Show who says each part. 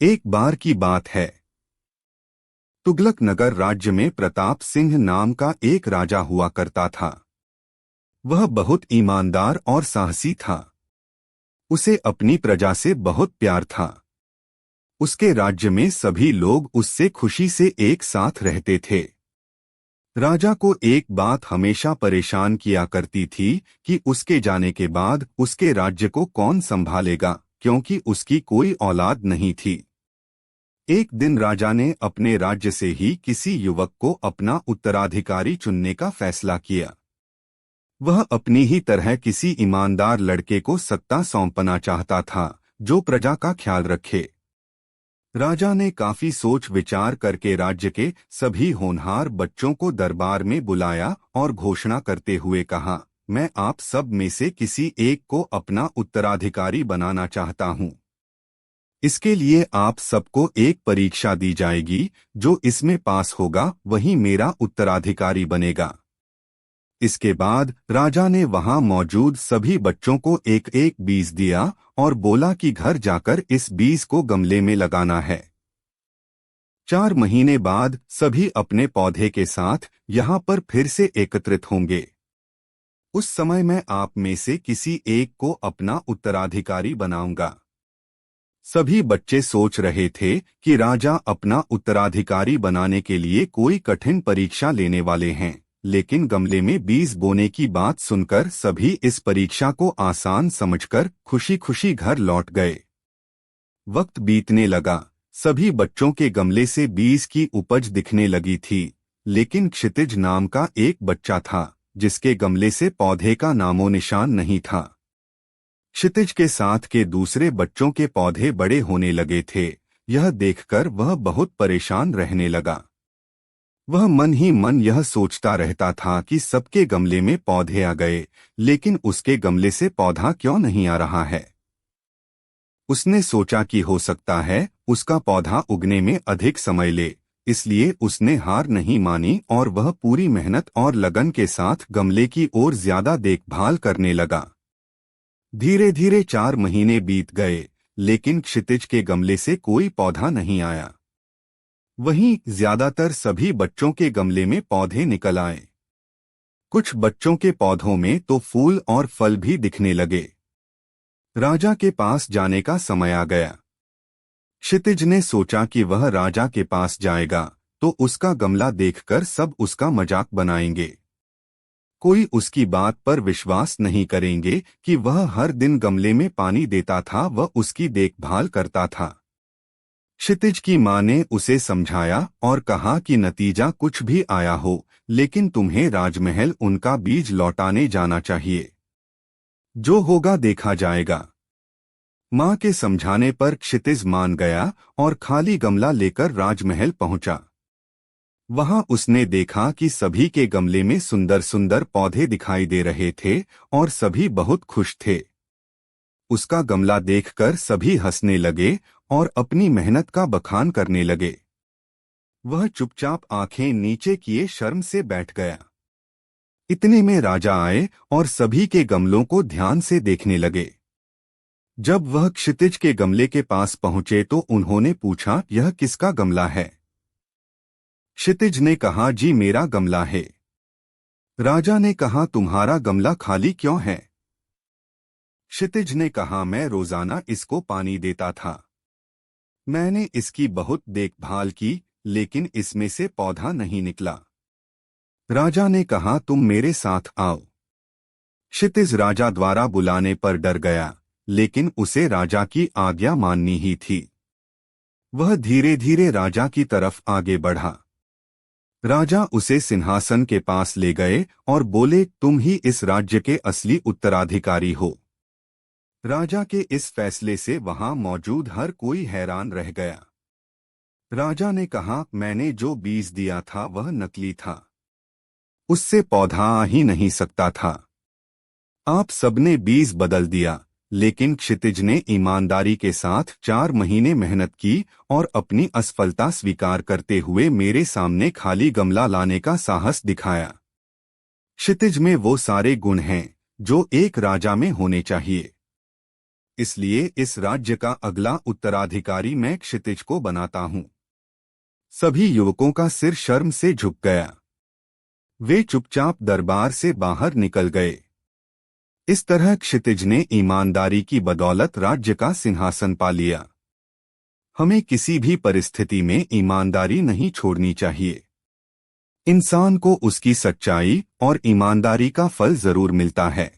Speaker 1: एक बार की बात है। तुगलक नगर राज्य में प्रताप सिंह नाम का एक राजा हुआ करता था। वह बहुत ईमानदार और साहसी था। उसे अपनी प्रजा से बहुत प्यार था। उसके राज्य में सभी लोग उससे खुशी से एक साथ रहते थे। राजा को एक बात हमेशा परेशान किया करती थी कि उसके जाने के बाद उसके राज्य को कौन संभालेगा, क्योंकि उसकी कोई औलाद नहीं थी। एक दिन राजा ने अपने राज्य से ही किसी युवक को अपना उत्तराधिकारी चुनने का फैसला किया। वह अपनी ही तरह किसी ईमानदार लड़के को सत्ता सौंपना चाहता था, जो प्रजा का ख्याल रखे। राजा ने काफी सोच विचार करके राज्य के सभी होनहार बच्चों को दरबार में बुलाया और घोषणा करते हुए कहा, मैं आप सब में से किसी एक को अपना उत्तराधिकारी बनाना चाहता हूँ। इसके लिए आप सबको एक परीक्षा दी जाएगी। जो इसमें पास होगा वही मेरा उत्तराधिकारी बनेगा। इसके बाद राजा ने वहां मौजूद सभी बच्चों को एक एक बीज दिया और बोला कि घर जाकर इस बीज को गमले में लगाना है। 4 महीने बाद सभी अपने पौधे के साथ यहाँ पर फिर से एकत्रित होंगे। उस समय मैं आप में से किसी एक को अपना उत्तराधिकारी बनाऊंगा। सभी बच्चे सोच रहे थे कि राजा अपना उत्तराधिकारी बनाने के लिए कोई कठिन परीक्षा लेने वाले हैं, लेकिन गमले में बीज बोने की बात सुनकर सभी इस परीक्षा को आसान समझकर खुशी खुशी घर लौट गए। वक्त बीतने लगा। सभी बच्चों के गमले से बीज की उपज दिखने लगी थी, लेकिन क्षितिज नाम का एक बच्चा था जिसके गमले से पौधे का नामो निशान नहीं था। क्षितिज के साथ के दूसरे बच्चों के पौधे बड़े होने लगे थे। यह देखकर वह बहुत परेशान रहने लगा। वह मन ही मन यह सोचता रहता था कि सबके गमले में पौधे आ गए, लेकिन उसके गमले से पौधा क्यों नहीं आ रहा है। उसने सोचा कि हो सकता है उसका पौधा उगने में अधिक समय ले, इसलिए उसने हार नहीं मानी और वह पूरी मेहनत और लगन के साथ गमले की ओर ज्यादा देखभाल करने लगा। धीरे धीरे 4 महीने बीत गए, लेकिन क्षितिज के गमले से कोई पौधा नहीं आया। वहीं ज्यादातर सभी बच्चों के गमले में पौधे निकल आए। कुछ बच्चों के पौधों में तो फूल और फल भी दिखने लगे। राजा के पास जाने का समय आ गया। क्षितिज ने सोचा कि वह राजा के पास जाएगा तो उसका गमला देखकर सब उसका मजाक बनाएंगे। कोई उसकी बात पर विश्वास नहीं करेंगे कि वह हर दिन गमले में पानी देता था व उसकी देखभाल करता था। क्षितिज की मां ने उसे समझाया और कहा कि नतीजा कुछ भी आया हो, लेकिन तुम्हें राजमहल उनका बीज लौटाने जाना चाहिए। जो होगा देखा जाएगा। मां के समझाने पर क्षितिज मान गया और खाली गमला लेकर राजमहल पहुंचा। वहां उसने देखा कि सभी के गमले में सुंदर सुंदर पौधे दिखाई दे रहे थे और सभी बहुत खुश थे। उसका गमला देखकर सभी हंसने लगे और अपनी मेहनत का बखान करने लगे। वह चुपचाप आंखें नीचे किए शर्म से बैठ गया। इतने में राजा आए और सभी के गमलों को ध्यान से देखने लगे। जब वह क्षितिज के गमले के पास पहुंचे तो उन्होंने पूछा, यह किसका गमला है? क्षितिज ने कहा, जी मेरा गमला है। राजा ने कहा, तुम्हारा गमला खाली क्यों है? क्षितिज ने कहा, मैं रोजाना इसको पानी देता था। मैंने इसकी बहुत देखभाल की, लेकिन इसमें से पौधा नहीं निकला। राजा ने कहा, तुम मेरे साथ आओ। क्षितिज राजा द्वारा बुलाने पर डर गया, लेकिन उसे राजा की आज्ञा माननी ही थी। वह धीरे धीरे राजा की तरफ आगे बढ़ा। राजा उसे सिंहासन के पास ले गए और बोले, तुम ही इस राज्य के असली उत्तराधिकारी हो। राजा के इस फैसले से वहां मौजूद हर कोई हैरान रह गया। राजा ने कहा, मैंने जो बीज दिया था वह नकली था। उससे पौधा आ ही नहीं सकता था। आप सबने बीज बदल दिया, लेकिन क्षितिज ने ईमानदारी के साथ 4 महीने मेहनत की और अपनी असफलता स्वीकार करते हुए मेरे सामने खाली गमला लाने का साहस दिखाया। क्षितिज में वो सारे गुण हैं जो एक राजा में होने चाहिए। इसलिए इस राज्य का अगला उत्तराधिकारी मैं क्षितिज को बनाता हूं। सभी युवकों का सिर शर्म से झुक गया। वे चुपचाप दरबार से बाहर निकल गए। इस तरह क्षितिज ने ईमानदारी की बदौलत राज्य का सिंहासन पा लिया। हमें किसी भी परिस्थिति में ईमानदारी नहीं छोड़नी चाहिए। इंसान को उसकी सच्चाई और ईमानदारी का फल जरूर मिलता है।